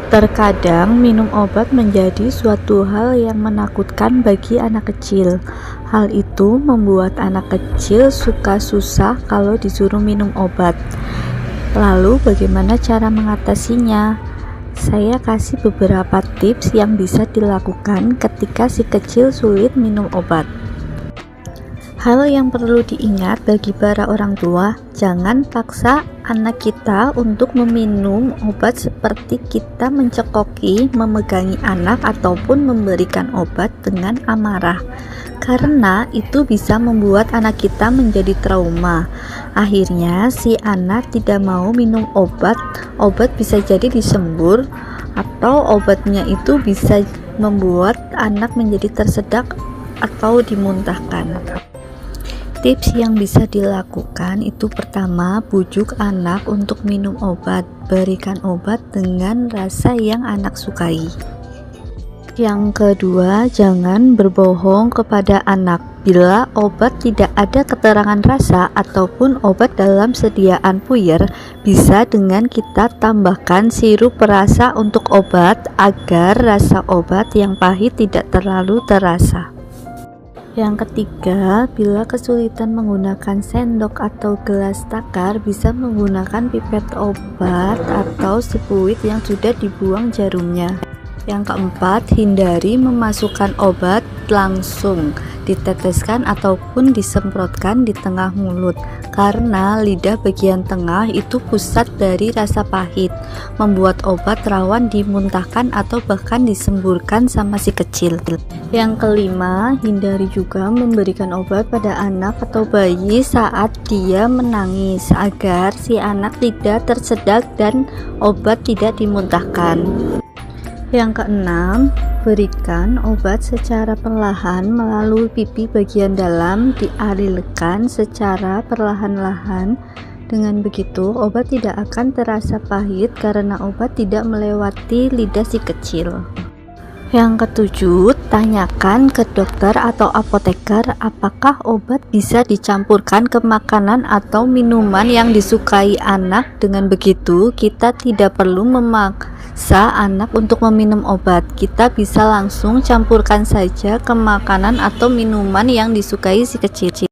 Terkadang minum obat menjadi suatu hal yang menakutkan bagi anak kecil. Hal itu membuat anak kecil suka susah kalau disuruh minum obat. Lalu bagaimana cara mengatasinya? Saya kasih beberapa tips yang bisa dilakukan ketika si kecil sulit minum obat. Hal yang perlu diingat bagi para orang tua, jangan paksa anak kita untuk meminum obat seperti kita mencekoki, memegangi anak, ataupun memberikan obat dengan amarah. Karena itu bisa membuat anak kita menjadi trauma. Akhirnya si anak tidak mau minum obat bisa jadi disembur, atau obatnya itu bisa membuat anak menjadi tersedak atau dimuntahkan. Tips yang bisa dilakukan itu pertama, bujuk anak untuk minum obat. Berikan obat dengan rasa yang anak sukai. Yang kedua, jangan berbohong kepada anak. Bila obat tidak ada keterangan rasa ataupun obat dalam sediaan puyer, bisa dengan kita tambahkan sirup perasa untuk obat agar rasa obat yang pahit tidak terlalu terasa. Yang ketiga, bila kesulitan menggunakan sendok atau gelas takar, bisa menggunakan pipet obat atau sepuit yang sudah dibuang jarumnya. Yang keempat, hindari memasukkan obat langsung diteteskan ataupun disemprotkan di tengah mulut, karena lidah bagian tengah itu pusat dari rasa pahit, membuat obat rawan dimuntahkan atau bahkan disemburkan sama si kecil. Yang kelima, hindari juga memberikan obat pada anak atau bayi saat dia menangis, agar si anak tidak tersedak dan obat tidak dimuntahkan. Yang keenam, berikan obat secara perlahan melalui pipi bagian dalam, dialirkan secara perlahan-lahan. Dengan begitu, obat tidak akan terasa pahit karena obat tidak melewati lidah si kecil. Yang ketujuh, tanyakan ke dokter atau apoteker apakah obat bisa dicampurkan ke makanan atau minuman yang disukai anak. Dengan begitu, kita tidak perlu memaksa anak untuk meminum obat. Kita bisa langsung campurkan saja ke makanan atau minuman yang disukai si kecil.